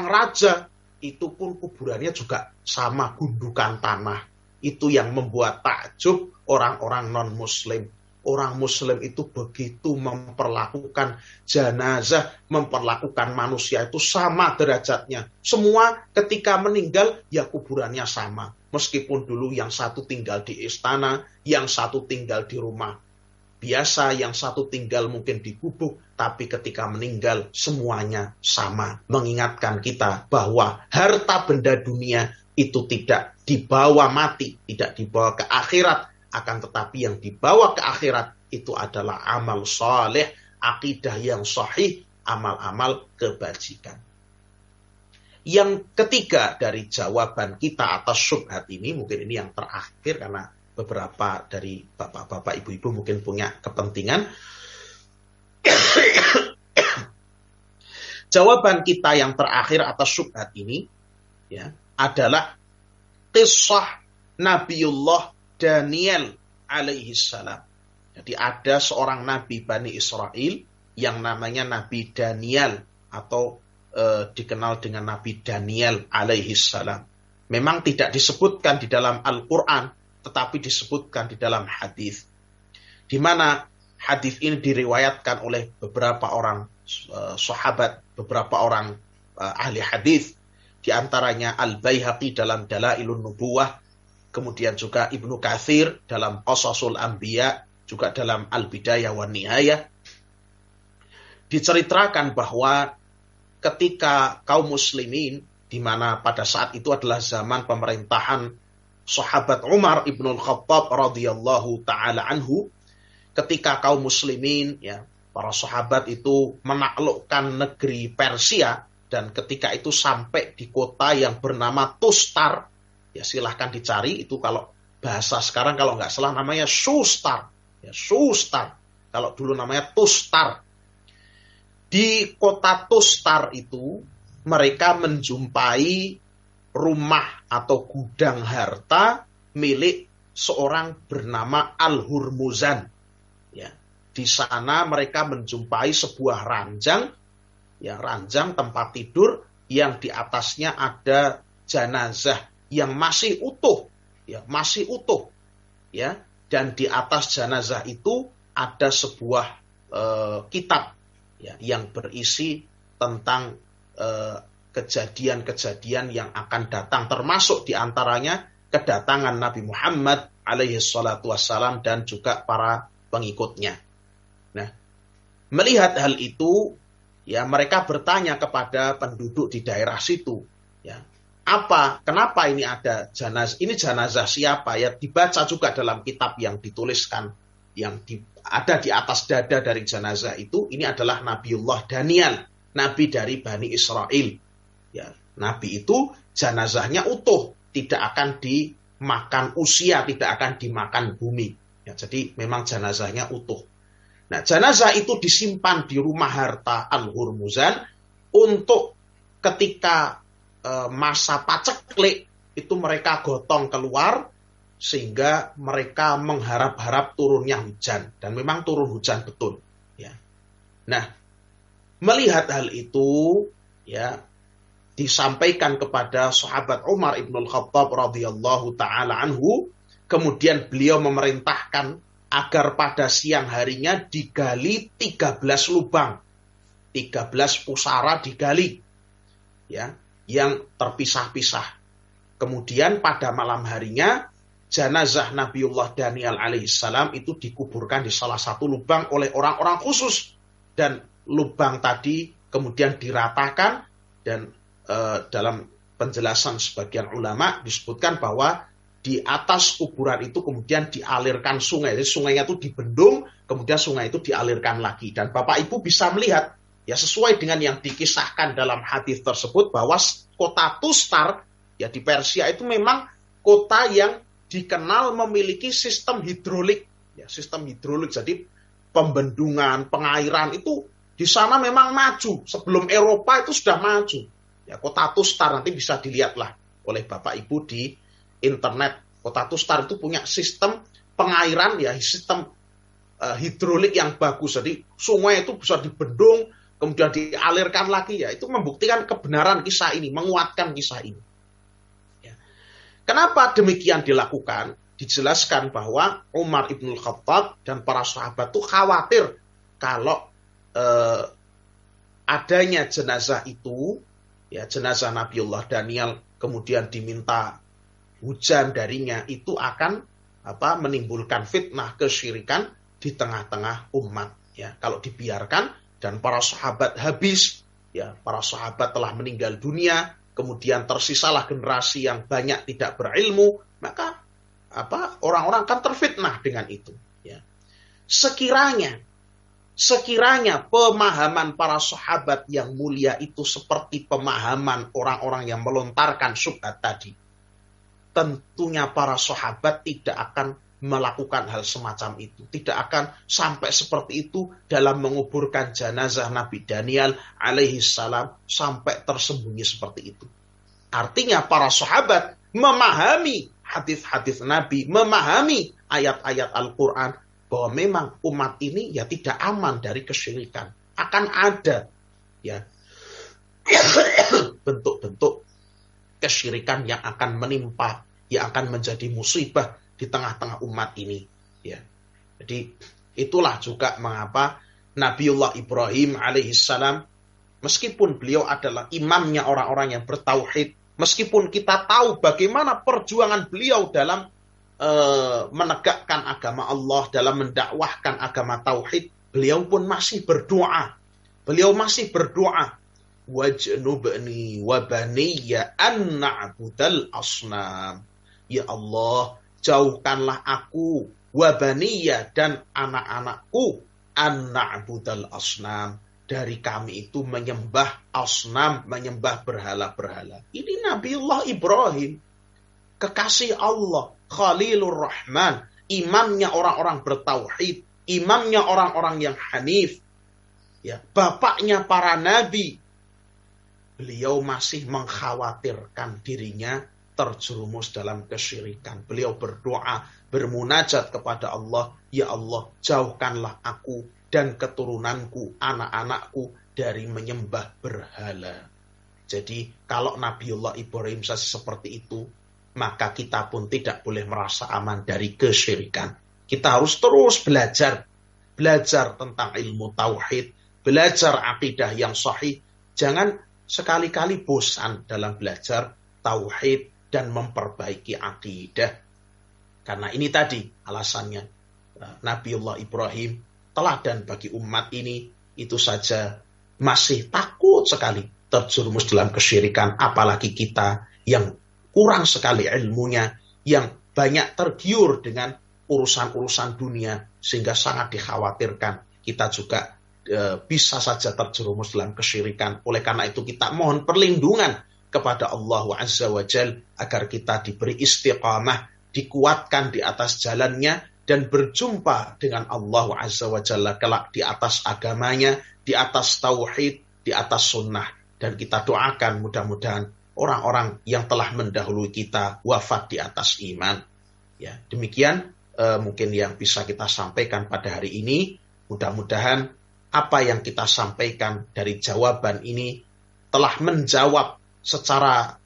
raja itu pun kuburannya juga sama gundukan tanah. Itu yang membuat takjub orang-orang non-muslim. Orang muslim itu begitu memperlakukan jenazah, memperlakukan manusia itu sama derajatnya. Semua ketika meninggal, ya kuburannya sama. Meskipun dulu yang satu tinggal di istana, yang satu tinggal di rumah biasa, yang satu tinggal mungkin di gubuk, tapi ketika meninggal semuanya sama. Mengingatkan kita bahwa harta benda dunia itu tidak dibawa mati, tidak dibawa ke akhirat, akan tetapi yang dibawa ke akhirat itu adalah amal saleh, akidah yang sahih, amal-amal kebajikan. Yang ketiga dari jawaban kita atas syubhat ini, mungkin ini yang terakhir karena beberapa dari bapak-bapak, ibu-ibu mungkin punya kepentingan. Jawaban kita yang terakhir atas syubhat ini, ya, adalah kisah Nabiullah Daniel alaihi salam. Jadi ada seorang nabi Bani Israel yang namanya Nabi Daniel atau dikenal dengan Nabi Daniel alaihi salam. Memang tidak disebutkan di dalam Al-Quran, tetapi disebutkan di dalam hadis. Di mana hadis ini diriwayatkan oleh beberapa orang sahabat, beberapa orang ahli hadis, di antaranya Al-Baihaqi dalam Dalailun Nubuwah, kemudian juga Ibnu Katsir dalam Qasasul Anbiya, juga dalam Al-Bidayah wan Nihayah. Diceritakan bahwa ketika kaum muslimin, di mana pada saat itu adalah zaman pemerintahan sahabat Umar ibn Khattab radhiyallahu taala anhu, ketika kaum muslimin, ya, para sahabat itu menaklukkan negeri Persia, dan ketika itu sampai di kota yang bernama Tustar. Ya, silahkan dicari, itu kalau bahasa sekarang kalau nggak salah namanya Sustar. Ya, Sustar. Kalau dulu namanya Tustar. Di kota Tustar itu mereka menjumpai rumah atau gudang harta milik seorang bernama Al-Hurmuzan. Ya, di sana mereka menjumpai sebuah ranjang, ya, ranjang tempat tidur yang di atasnya ada jenazah yang masih utuh, ya, masih utuh, ya, dan di atas jenazah itu ada sebuah kitab, ya, yang berisi tentang kejadian-kejadian yang akan datang, termasuk di antaranya kedatangan Nabi Muhammad alaihi salatu wassalam dan juga para pengikutnya. Nah, melihat hal itu, ya mereka bertanya kepada penduduk di daerah situ, ya, kenapa ini ada jenazah, ini jenazah siapa, ya dibaca juga dalam kitab yang dituliskan, ada di atas dada dari jenazah itu, ini adalah Nabiullah Daniel, nabi dari Bani Israel. Ya, nabi itu jenazahnya utuh, tidak akan dimakan usia, tidak akan dimakan bumi. Ya, jadi memang jenazahnya utuh. Nah, jenazah itu disimpan di rumah harta Al-Hurmuzan untuk ketika masa paceklik itu mereka gotong keluar sehingga mereka mengharap-harap turunnya hujan, dan memang turun hujan betul. Ya. Nah, melihat hal itu, ya disampaikan kepada sahabat Umar ibn Khattab radhiyallahu taala anhu, kemudian beliau memerintahkan agar pada siang harinya digali 13 lubang. 13 pusara digali. Ya, yang terpisah-pisah. Kemudian pada malam harinya jenazah Nabiullah Daniel alaihissalam itu dikuburkan di salah satu lubang oleh orang-orang khusus, dan lubang tadi kemudian diratakan, dan dalam penjelasan sebagian ulama disebutkan bahwa di atas kuburan itu kemudian dialirkan sungai. Jadi sungainya itu dibendung, kemudian sungai itu dialirkan lagi. Dan Bapak Ibu bisa melihat, ya sesuai dengan yang dikisahkan dalam hadis tersebut, bahwa kota Tustar, ya di Persia itu memang kota yang dikenal memiliki sistem hidrolik. Ya, sistem hidrolik, jadi pembendungan, pengairan itu di sana memang maju. Sebelum Eropa itu sudah maju. Ya, kota Tustar nanti bisa dilihatlah oleh Bapak Ibu di internet. Kota Tustar itu punya sistem pengairan, ya sistem hidrolik yang bagus. Jadi sungai itu bisa dibendung, kemudian dialirkan lagi. Ya, itu membuktikan kebenaran kisah ini, menguatkan kisah ini. Ya. Kenapa demikian dilakukan? Dijelaskan bahwa Umar ibn Khattab dan para sahabat itu khawatir kalau adanya jenazah itu, ya jenazah Nabiullah Daniel, kemudian diminta hujan darinya, itu akan menimbulkan fitnah kesyirikan di tengah-tengah umat. Ya, kalau dibiarkan dan para sahabat habis, ya para sahabat telah meninggal dunia, kemudian tersisalah generasi yang banyak tidak berilmu, maka orang-orang akan terfitnah dengan itu. Ya. Sekiranya pemahaman para sahabat yang mulia itu seperti pemahaman orang-orang yang melontarkan syubhat tadi, tentunya para sahabat tidak akan melakukan hal semacam itu. Tidak akan sampai seperti itu dalam menguburkan jenazah Nabi Daniel alaihissalam sampai tersembunyi seperti itu. Artinya para sahabat memahami hadis-hadis Nabi, memahami ayat-ayat Al-Quran, bahwa memang umat ini ya tidak aman dari kesyirikan. Akan ada ya bentuk-bentuk kesyirikan yang akan menimpa, yang akan menjadi musibah di tengah-tengah umat ini. Ya. Jadi itulah juga mengapa Nabiullah Ibrahim alaihissalam, meskipun beliau adalah imamnya orang-orang yang bertauhid, meskipun kita tahu bagaimana perjuangan beliau dalam menegakkan agama Allah, dalam mendakwahkan agama tauhid, beliau pun masih berdoa. Beliau masih berdoa, wajnubni wa baniya an na'budal asnam. Ya Allah, jauhkanlah aku, wa baniya, dan anak-anakku, an na'budal asnam, dari kami itu menyembah asnam, menyembah berhala-berhala. Ini Nabiullah Ibrahim, kekasih Allah, Khalilur Rahman, imamnya orang-orang bertauhid, imamnya orang-orang yang hanif, ya, bapaknya para nabi. Beliau masih mengkhawatirkan dirinya terjerumus dalam kesyirikan. Beliau berdoa, bermunajat kepada Allah, ya Allah, jauhkanlah aku dan keturunanku, anak-anakku dari menyembah berhala. Jadi kalau Nabiullah Ibrahim seperti itu, maka kita pun tidak boleh merasa aman dari kesyirikan. Kita harus terus belajar tentang ilmu tauhid, belajar akidah yang sahih. Jangan sekali-kali bosan dalam belajar tauhid dan memperbaiki akidah. Karena ini tadi alasannya. Nabiullah Ibrahim teladan bagi umat ini, itu saja masih takut sekali terjerumus dalam kesyirikan, apalagi kita yang kurang sekali ilmunya, yang banyak tergiur dengan urusan-urusan dunia, sehingga sangat dikhawatirkan kita juga bisa saja terjerumus dalam kesyirikan. Oleh karena itu kita mohon perlindungan kepada Allah Azza wa Jal agar kita diberi istiqamah, dikuatkan di atas jalannya, dan berjumpa dengan Allah Azza wa Jalla kelak di atas agamanya, di atas tauhid, di atas sunnah. Dan kita doakan mudah-mudahan orang-orang yang telah mendahului kita wafat di atas iman. Ya, demikian mungkin yang bisa kita sampaikan pada hari ini. Mudah-mudahan apa yang kita sampaikan dari jawaban ini telah menjawab secara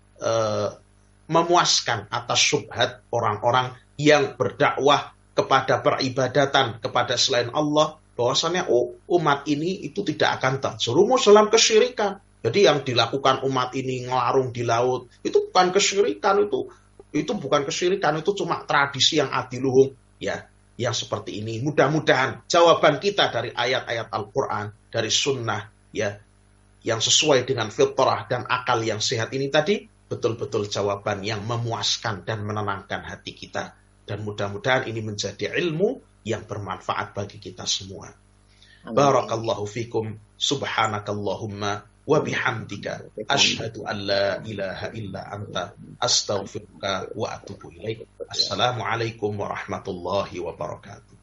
memuaskan atas syubhat orang-orang yang berdakwah kepada peribadatan kepada selain Allah, bahwasanya umat ini itu tidak akan terjerumus dalam kesyirikan. Jadi yang dilakukan umat ini ngelarung di laut itu bukan kesyirikan, itu bukan kesyirikan, itu cuma tradisi yang adiluhung, ya, yang seperti ini. Mudah-mudahan jawaban kita dari ayat-ayat Al-Quran, dari sunnah, ya, yang sesuai dengan fitrah dan akal yang sehat ini tadi, betul-betul jawaban yang memuaskan dan menenangkan hati kita. Dan mudah-mudahan ini menjadi ilmu yang bermanfaat bagi kita semua. Barakallahu fikum, subhanakallahumma wa bihamdika, asyhadu an la ilaha illa anta, astaghfiruka wa atubu ilaik. Assalamualaikum warahmatullahi wabarakatuh.